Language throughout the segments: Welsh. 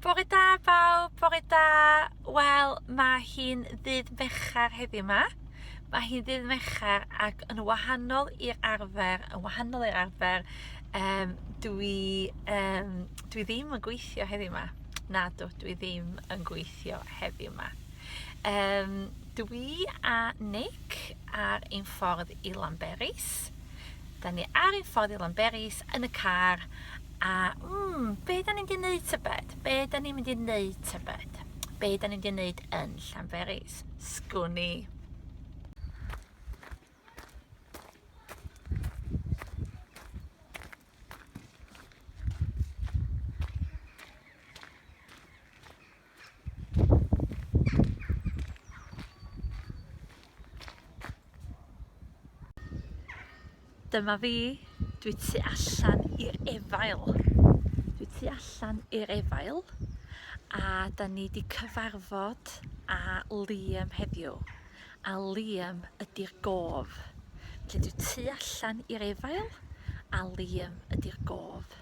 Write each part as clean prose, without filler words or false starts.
Bore da bawb, bore da. Wel, mae hi'n ddydd Mechar heddiw yma. Mae hi'n ddydd Mechar ac yn wahanol i'r arfer, dwi ddim yn gweithio heddiw yma. Nadw, dwi ddim yn gweithio heddiw yma. Dwi a Nick ar ein ffordd i Llanberis. Da ni ar ein ffordd i Llanberis yn y car. A, be da ni'n mynd i wneud tybed? Be da ni'n mynd i wneud tybed? Be da ni'n mynd i wneud yn Llanberis? Sgwni. Dyma fi, dwi tu allan i'r Efail. A da ni di cyfarfod a Liam heddiw. A Liam ydy'r gof. Felly dwi tu allan i'r Efail a Liam ydy'r gof.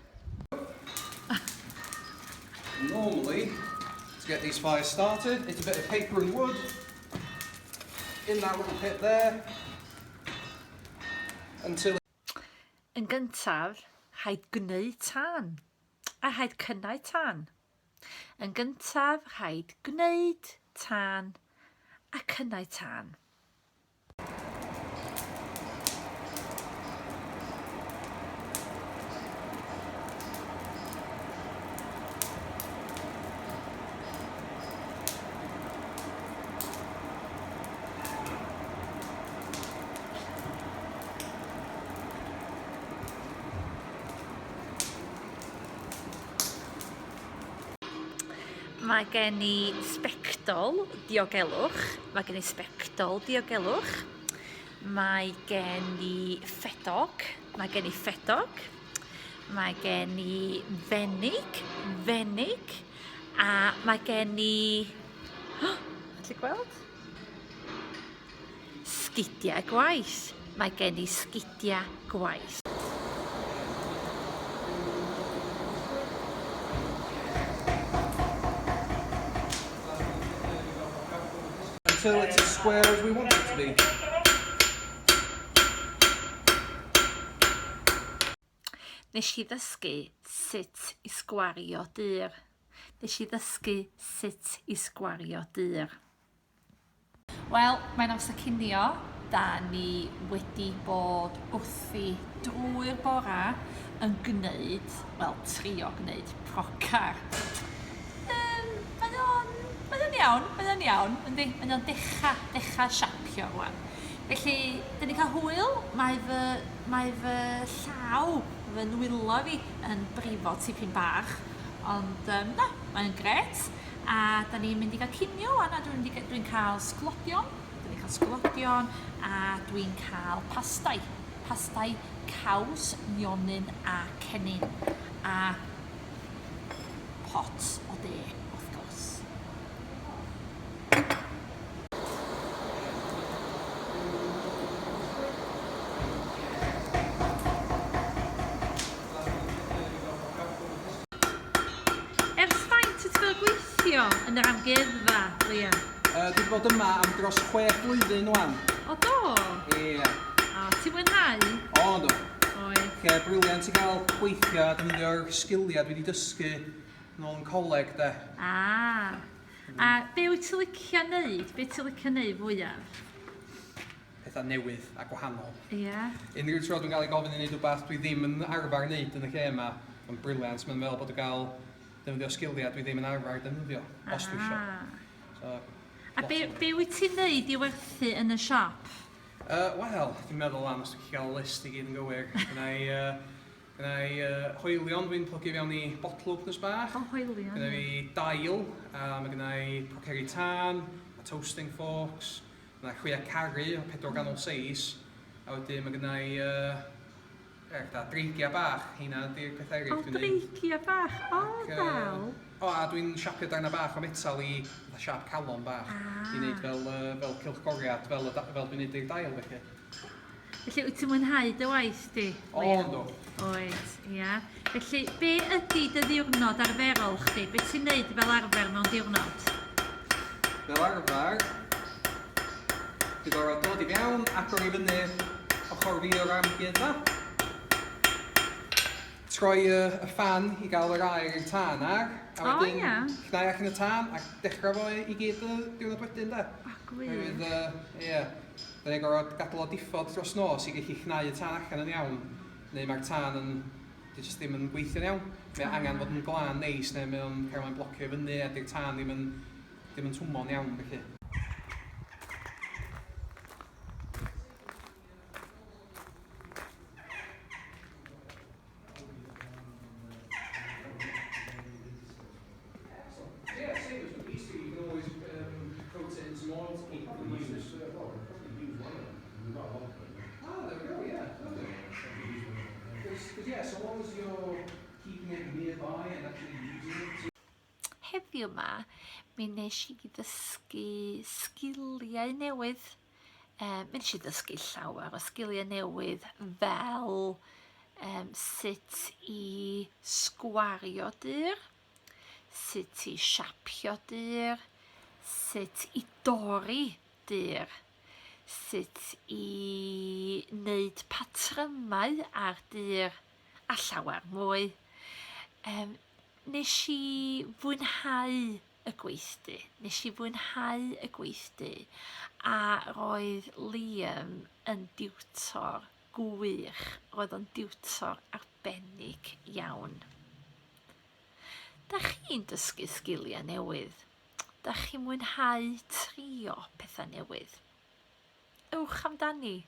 Normally, to get these fires started, it's a bit of paper and wood in that little pit there. Until Yn gyntaf, rhaid gwneud tân a rhaid cynnau tân. Yn gyntaf, rhaid gwneud tân a cynnau tân. Mae gen i sbectol diogelwch. Mae gen i ffedog. Mae gen i fenig. A mae gen i... Allu gweld? Sgidiau gwaith. Mae gen i sgidiau gwaith. until it's as square as we want it to be. Nes i ddysgu sut i sgwario dyr. Wel, mae'n amser cinio. Da ni wedi bod wrthi drwy'r bora yn gwneud, trio gwneud procar. Mae'n iawn, yndi? Mae'n o'n dechra siapio rwan. Felly, dyn ni'n cael hwyl, mae fy llaw, fy nwylo fi yn brifo tipyn bach, ond mae'n gret. A da ni'n mynd i gael cinio, a dwi'n cael sglodion, a dwi'n cael pastau caws, nionyn a cennin, a pot o de, wrth gwrs. Ers faint ti'n cael gweithio yn yr amgueddfa, Liam? Dwi wedi bod yma am dros 6 blwyddyn wan. O do? Ie. O, ti'n mwynhau? O, do. Oi. Lle briliant i gael gweithio a defnyddio'r sgiliau dwi wedi dysgu nôl yn coleg, de. A be wyt ti'n licio neud? Be ti'n licio neud fwyaf? Pethau newydd a gwahanol. Ie. Unrhyw tro dwi'n cael ei gofyn i wneud rhywbeth dwi ddim yn arfer wneud yn y lle yma, yn briliant. Mae'n meddwl bod yn cael defnyddio sgiliau dwi ddim yn arfer defnyddio, os dwi isio. A be wyt ti'n neud i werthu yn y siop? Wel, dwi'n meddwl am os dwi'n cael list i gyd yn gywir. Gyda i hoelion dwi'n plygu fewn i bottle openers bach. O, hoelion. Gyda fi dail, a mae gyda i proceri tân, a toasting forks, gyda chwia caru o 4 ganol seis, a wedyn mae gyda i dreigia bach, hynna ydy'r peth eraill dwi'n neud. O, dreigia bach, dal. O, a dwi'n siapio darna bach o metal i siap calon bach. I wneud fel cylchgoriad, fel dwi'n neud i'r dail felly. Felly, wyt ti'n mwynhau dy waith di? O, ynddo. Oes, ia. Felly, be ydy dy ddiwrnod arferol chdi? Be ti'n neud fel arfer mewn diwrnod? Fel arfer, dwi'n gorfod dod i fewn, agor i fyny ochr fi o'r amgueddfa. Troi y fan i gael yr air i'r tân ar. A wedyn, chnau ac yn y tân, ac dechrau fo i gyd y diwrnod wedyn, da. Gwych. Da ni'n gorfod gadael o diffod dros nos i gallu chnau y tân allan yn iawn. Neu mae'r tân yn ddim yn gweithio'n iawn. Mae angen fod yn glân neis, neu mae'n cael ei blocio fyny, a di'r tân ddim yn twmo'n iawn, felly. Heddiw yma, mi nes i ddysgu sgiliau newydd. Mi nes i ddysgu llawer o sgiliau newydd fel sut i sgwario dyr, sut i siapio dyr, sut i dorri dyr, sut i wneud patrymau ar dyr a llawer mwy. Nes i fwynhau y gweithdy. Nes i fwynhau y gweithdy. A roedd Liam yn diwtor gwych. Roedd o'n diwtor arbennig iawn. Da chi'n dysgu sgiliau newydd? Da chi'n mwynhau trio pethau newydd? Ewch amdani.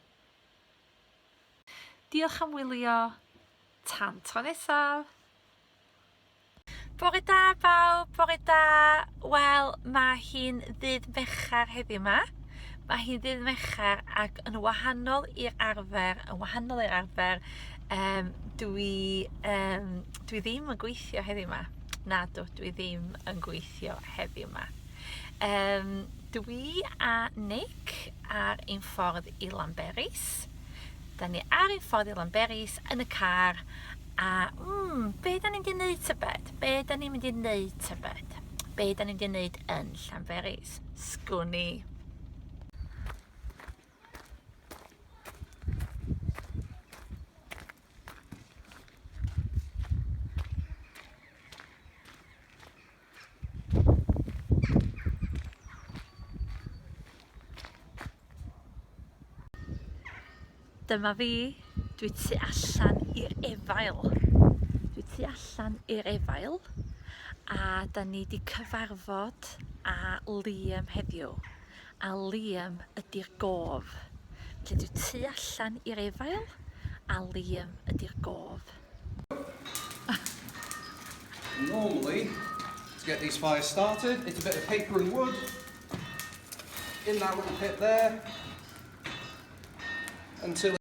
Diolch am wylio. Tan tro nesaf. Bore da bawb, bore da. Wel, mae hi'n ddydd Mechar heddiw yma. Mae hi'n ddydd Mechar ac yn wahanol i'r arfer, dwi ddim yn gweithio heddiw yma. Nadw, dwi ddim yn gweithio heddiw yma. Dwi a Nick ar ein ffordd i Llanberis. Da ni ar ein ffordd i Llanberis yn y car. A, be da ni'n mynd i wneud tybed? Be da ni'n mynd i wneud tybed? Be da ni'n mynd i wneud yn Llanberis? Sgwni. Dyma fi, dwi tu allan i'r Efail. A da ni di cyfarfod a Liam heddiw. A Liam ydy'r gof. Felly dwi tu allan i'r Efail a Liam ydy'r gof. Normally, to get these fires started, it's a bit of paper and wood in that little pit there until.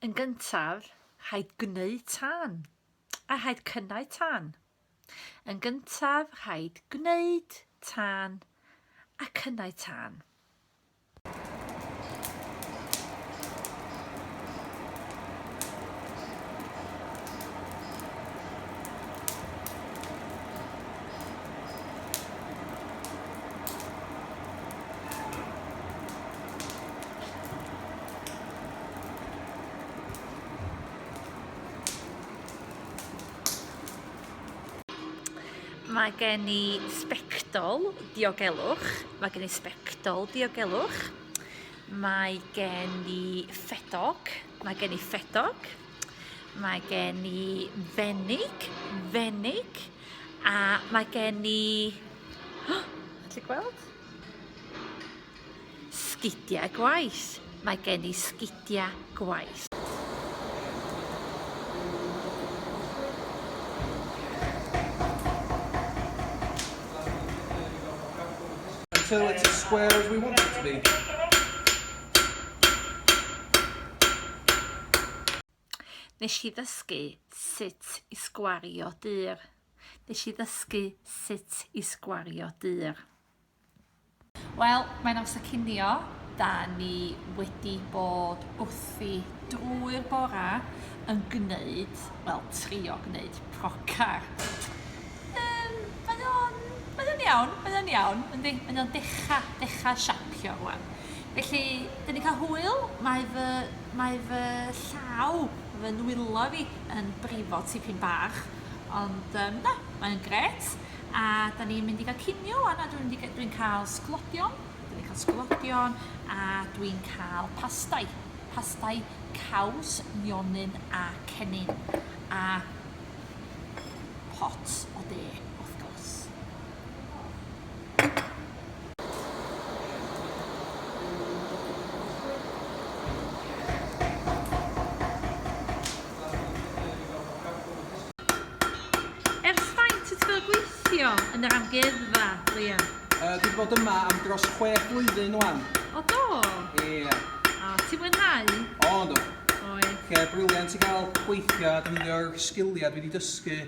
Yn gyntaf, rhaid gwneud tân a rhaid cynnau tân. Yn gyntaf, rhaid gwneud tân a cynnau tân. Mae gen i sbectol diogelwch. Mae gen i ffedog. Mae gen i fenig. A mae gen i... Ti'n gweld? Sgidiau gwaith. Mae gen i sgidiau gwaith. Until it's as square as we want it to be. Nes i ddysgu sut i sgwario dyr. Wel, mae'n amser cinio. da ni wedi bod wrthi drwy'r bora yn gwneud, wel, trio gwneud procar. Mae o'n iawn, yndi, mae o'n decha siapio rwan. Felly, dyn ni cael hwyl, mae fy llaw, fy nwylo fi yn brifo tipyn bach, ond na, mae'n gret. A da ni'n mynd i gael cinio, a dwi'n cael sglodion, a dwi'n cael pastai caws, nionyn a cennin, a pot o de, wrth gwrs. Ers faint wyt ti'n gweithio yn yr amgueddfa, Liam? Dwi wedi bod yma am dros 6 blwyddyn wan. O do? Ie. O, ti'n mwynhau? O, do. Oe. Lle briliant i gael gweithio a defnyddio'r sgiliau dwi wedi dysgu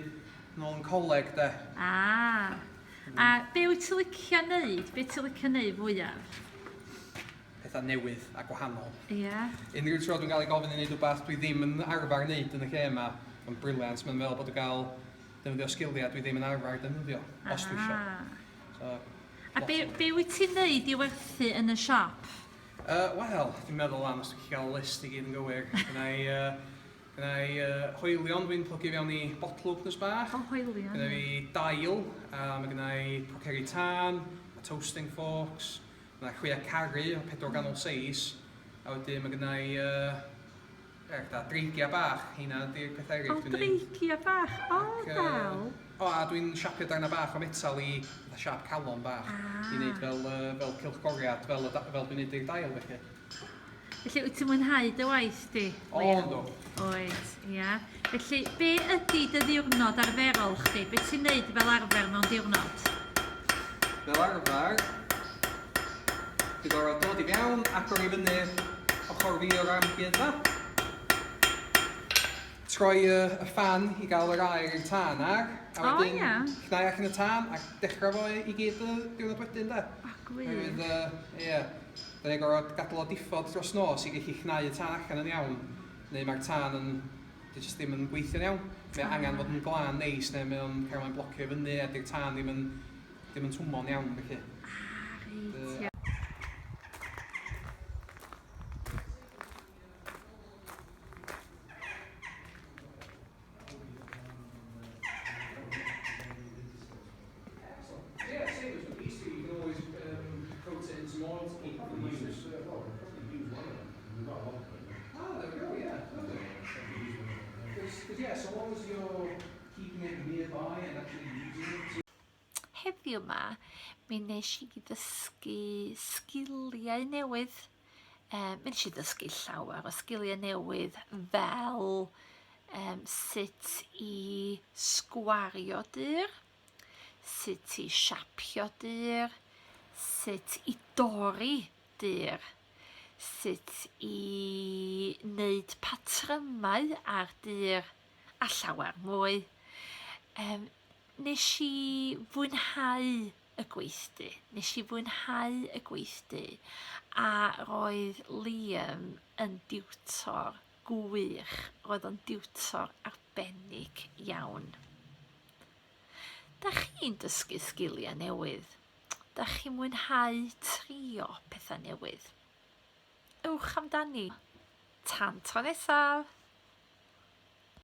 nôl yn coleg, de. A be wyt ti'n licio neud? Be ti'n licio neud fwyaf? Pethau newydd a gwahanol. Ie. Unrhyw tro dwi'n cael ei gofyn i wneud rhywbeth dwi ddim yn arfer wneud yn y lle yma, mae'n briliant. Mae'n meddwl bod yn cael defnyddio sgiliau dwi ddim yn arfer defnyddio, os dwi eisiau. A be wyt ti'n neud i werthu yn y siop? Wel, dwi'n meddwl am os dwi'n cael list i gyd yn gywir. Gyda i hoelion dwi'n plygu fewn i bottle openers bach. O, hoelion. Gyda fi dail, mae gyda i proceri tân, toasting forks, mae chwia caru o 4 ganol seis, a wedyn mae gyda i dreigia bach, hynna ydy'r peth eraill O, dwi'n neud. dreigia bach, o, dal. O, a dwi'n siapio darna bach o metal i siap calon bach, i wneud fel cylchgoriad, fel dwi'n neud i'r dail felly. Felly, wyt ti'n mwynhau dy waith di? O, ynddo. Oes, ia. Felly, be ydy dy ddiwrnod arferol chdi? Be ti'n neud fel arfer mewn diwrnod? Fel arfer, dwi'n gorfod dod i fewn, agor i fyny ochr fi o'r amgueddfa. Troi y fan i gael yr air i'r tân ar, a wedyn chnau allan y tân a dechrau fo i gyd y diwrnod wedyn, de. O, gwych. Ie, da ni'n gorfod gadael o diffod dros nos i gallu chnau y tân allan yn iawn, neu mae'r tân yn jyst ddim yn gweithio'n iawn. Mae angen fod yn glân neis, neu mae'n cael mae'n blocio fyny a di'r tân ddim yn twmo'n iawn, felly. Reit, ia. Heddiw yma, mi nes I ddysgu sgiliau newydd. Mi nes I ddysgu llawer o sgiliau newydd fel sut I sgwario dyr, sut I siapio dyr, sut I dorri dyr, sut I wneud patrymau ar dyr a llawer mwy. Nes I fwynhau y gweithdy. Nes I fwynhau y gweithdy. A roedd Liam yn diwtor gwych. Roedd o'n diwtor arbennig iawn. Da chi'n dysgu sgiliau newydd? Da chi'n mwynhau trio pethau newydd? Ewch amdani. Tan tro nesaf!